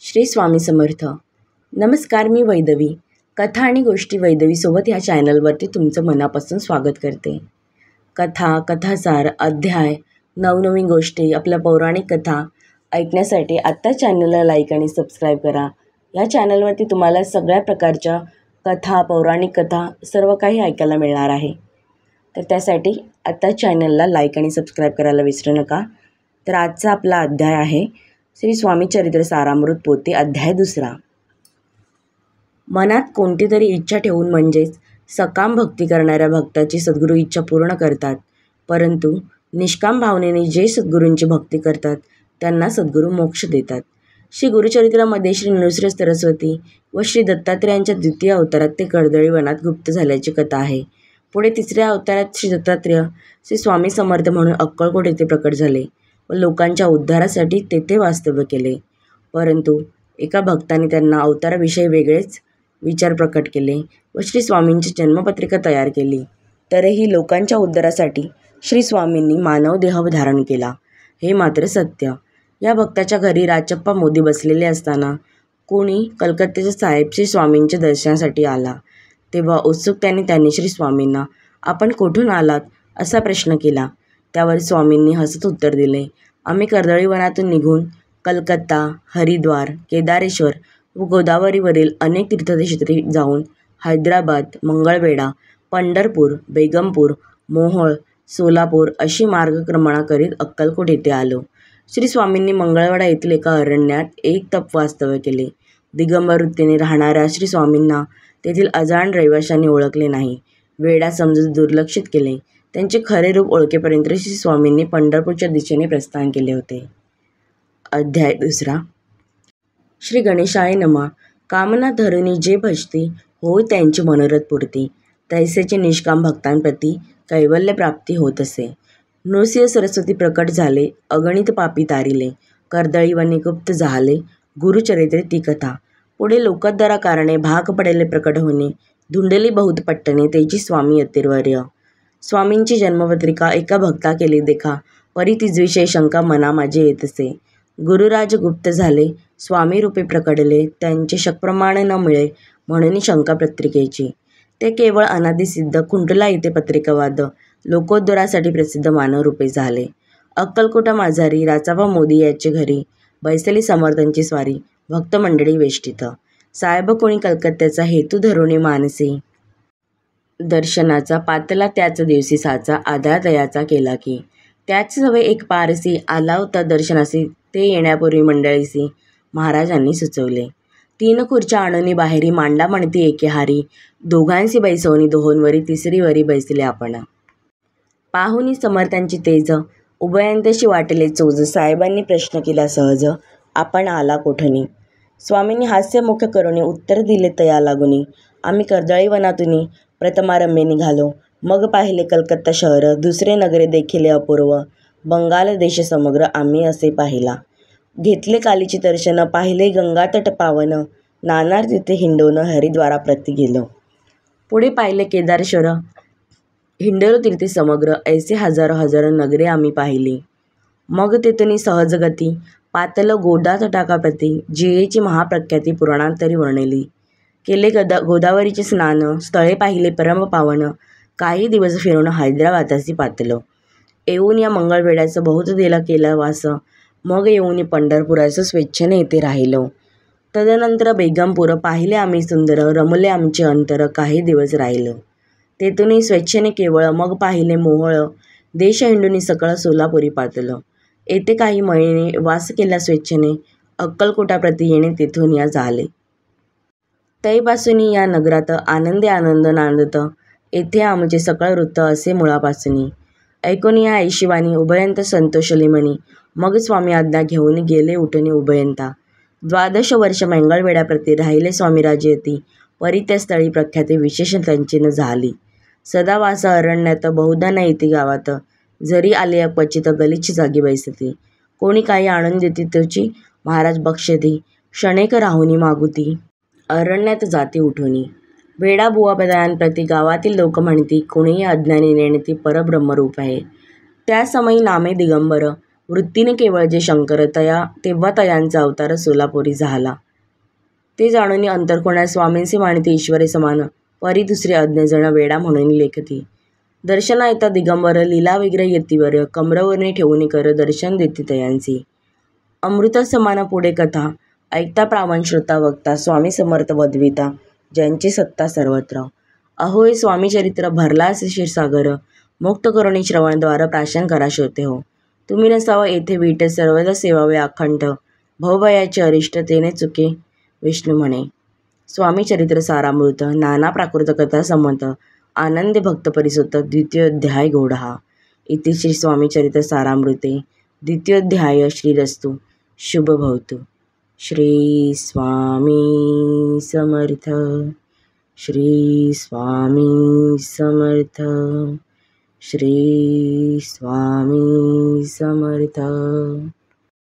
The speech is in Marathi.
श्री स्वामी समर्थ. नमस्कार, मी वैदवी. कथा आणि गोष्टी वैदवीसोबत ह्या चॅनलवरती तुमचं मनापासून स्वागत करते. कथा, कथासार, अध्याय, नवनवीन गोष्टी, आपल्या पौराणिक कथा ऐकण्यासाठी आत्ता चॅनलला लाईक आणि सबस्क्राईब करा. या चॅनलवरती तुम्हाला सगळ्या प्रकारच्या कथा, पौराणिक कथा सर्व काही ऐकायला मिळणार आहे. तर त्यासाठी आत्ता चॅनलला लाईक आणि सबस्क्राईब करायला विसरू नका. तर आजचा आपला अध्याय आहे श्री स्वामी चरित्र सारामृत पोथी, अध्याय 2. मनात कोणती तरी इच्छा ठेवून म्हणजेच सकाम भक्ती करणाऱ्या भक्ताची सद्गुरू इच्छा पूर्ण करतात. परंतु निष्काम भावनेने जे सद्गुरूंची भक्ती करतात त्यांना सद्गुरू मोक्ष देतात. श्री गुरुचरित्रामध्ये श्री नृसिंह सरस्वती व श्री दत्तात्रेयांच्या द्वितीय अवतारात ते कर्दळी वनात गुप्त झाल्याची कथा आहे. पुढे 3ऱ्या अवतारात श्री दत्तात्रेय श्री स्वामी समर्थ म्हणून अक्कलकोट येथे प्रकट झाले व लोकांच्या उद्धारासाठी तेथे वास्तव्य केले. परंतु एका भक्ताने त्यांना अवताराविषयी वेगळेच विचार प्रकट केले व श्री स्वामींची जन्मपत्रिका तयार केली. तरीही लोकांच्या उद्धारासाठी श्री स्वामींनी मानव देह धारण केला, हे मात्र सत्य. या भक्ताच्या घरी राजप्पा मोदी बसलेले असताना कोणी कलकत्त्याचे साहेब श्री स्वामींच्या दर्शनासाठी आला. तेव्हा उत्सुकतेने त्यांनी श्री स्वामींना आपण कुठून आलात असा प्रश्न केला. त्यावर स्वामींनी हसत उत्तर दिले, आम्ही कर्दळी वनातून निघून कलकत्ता, हरिद्वार, केदारेश्वर व गोदावरीवरील अनेक तीर्थक्षेत्री जाऊन हैदराबाद, मंगळवेढा, पंढरपूर, बेगमपूर, मोहोळ, सोलापूर अशी मार्गक्रमणा करीत अक्कलकोट येथे आलो. श्री स्वामींनी मंगळवेढा येथील एका अरण्यात एक तप वास्तव्य केले. दिगंबर वृत्तीने राहणाऱ्या श्री स्वामींना तेथील अजाण रहिवाशांनी ओळखले नाही. वेडा समजून दुर्लक्षित केले. त्यांचे खरे रूप ओळखेपर्यंत श्री स्वामींनी पंढरपूरच्या दिशेने प्रस्थान केले होते. अध्याय 2. श्री गणेशाय नमः. कामना धरुनी जे भजती होय त्यांची मनोरथ पूर्ती, तैसेचे निष्काम भक्तांप्रती कैवल्य प्राप्ती होत असे. नृसिंह सरस्वती प्रकट झाले, अगणित पापी तारिले, कर्दळी वनी गुप्त झाले, गुरुचरित्रे ती कथा. पुढे लोकोद्धारा कारणे भाग पडेले प्रकट होणे, धुंडली बहुत पट्टणे तेची स्वामी यतिर्वर्य. स्वामींची जन्मपत्रिका एका भक्ता केली देखा, परी तिजविषयी शंका मना माझे येत असे. गुरुराज गुप्त झाले, स्वामी रूपे प्रकटले, त्यांचे शकप्रमाण न मिळे म्हणून शंका पत्रिकेची. ते केवळ अनादिसिद्ध कुंटला येथे पत्रिकावाद लोकोद्धारासाठी प्रसिद्ध मानव रूपे झाले. अक्कलकोटा माझारी राचापा मोदी याचे घरी बैसली समर्थांची स्वारी, भक्तमंडळी वेष्टित. साहेब कोणी कलकत्त्याचा हेतू धरुणी मानसी, दर्शनाचा पातला त्याच दिवशी साचा, आधार दयाचा केला की. त्याच सवय एक पारसी आला होता दर्शनासी, ते येण्यापूर्वी मंडळीसी महाराजांनी सुचवले. 3 खुर्च्या आणूनी बाहेरी मांडा म्हणती एके हारी, दोघांसी बैसवणी दोहोंवरी तिसरीवरी बैसले आपण. पाहुनी समर्थांची तेज उभयंतशी वाटले चोज, साहेबांनी प्रश्न केला सहज, आपण आला कोठनी. स्वामींनी हास्यमुख करुणी उत्तर दिले तया लागुनी, आम्ही कर्दळी वनातूनी प्रथमारंभे निघालो, मग पाहिले कलकत्ता शहर, दुसरे नगरे देखिले अपूर्व, बंगाल देश समग्र आम्ही असे पाहिला. घेतले कालीचे दर्शन, पाहिले गंगातट पावन, नाना तिथे हिंडोन हरिद्वारा प्रती गेलो. पुढे पाहिले केदारेश्वर, हिंडलो तीर्थे समग्र, ऐसे हजारो हजारो नगरे आम्ही पाहिली. मग तेथून सहज गती पातल गोदा तटाकाप्रती, जियेची महाप्रख्याती पुराणांतरी वर्णिली. केले गोदावरीचे स्नान, स्थळे पाहिले परम पावन, काही दिवस फिरून हैदराबादासी पातलो. येऊन या मंगळवेढ्याचं बहुत दिला केला वास, मग येऊन पंढरपुराचं स्वेच्छेने येथे राहिलो. तदनंतर बेगमपूर पाहिले आम्ही सुंदर, रमले आमचे अंतर, काही दिवस राहिलो. तेथूनही स्वेच्छेने केवळ, मग पाहिले मोहोळ, देश हिंडूनी सकळ सोलापुरी पातलो. येथे काही महिने वास केला स्वेच्छेने, अक्कलकोटाप्रती येणे तेथून या झाले. तैपासूनी या नगरात आनंदे आनंद नांदत, येथे आमचे सकळ वृत्त असे मुळापासूनी. ऐकून या ऐशिवानी उभयंत संतोषले मनी, मग स्वामी आज्ञा घेऊन गेले उठणी उभयंता. 12 वर्ष मंगळवेढ्याप्रती राहिले स्वामी राज्यती, परी त्या स्थळी प्रख्याती विशेष त्यांची न झाली. सदा वास अरण्यात, बहुधा न येती गावात, जरी आले क्वचित गलिच्छ जागी बैसती. कोणी काही आणून देती तुची महाराज बक्षती, क्षणेक राहुनी मागुती, अरण्यात जाती उठुनी. वेडा बुवापदायांप्रती गावातील लोक म्हणती, कोणीही अज्ञानी नेणती परब्रह्मरूप आहे. त्या समयी नामे दिगंबर, वृत्तीने केवळ जे शंकर तेव्हा तयांचा अवतार सोलापुरी झाला. ते जाणून अंतर्कोणात स्वामींचे मानिते ईश्वरे समान, परी दुसरे अज्ञजन वेडा म्हणून लेखती. दर्शना येता दिगंबर लीला विग्रह येतीवर, कमरवरने ठेवून कर दर्शन देती तयांचे. अमृत समान पुढे कथा, ऐकता प्रावन श्रोता वक्ता, स्वामी समर्थ वदविता, ज्यांची सत्ता सर्वत्र. अहो हे स्वामी चरित्र भरला असे क्षीरसागर, मुक्त करुणी श्रवणद्वार प्राशन करा श्रोते हो. तुम्ही नसावं येथे वीट, सर्वदा सेवावे अखंड, भवभयाचे अरिष्ट तेने चुके विष्णू म्हणे. स्वामी चरित्र सारामृत, नाना प्राकृत कथा संमत, आनंदे भक्त परिसुत, द्वितीयोध्याय गौडहा. इति श्री स्वामी चरित्र सारामृते द्वितीयोध्याय. श्रीरस्तु शुभ भवतु. श्री स्वामी समर्थ. श्री स्वामी समर्थ. श्री स्वामी समर्थ.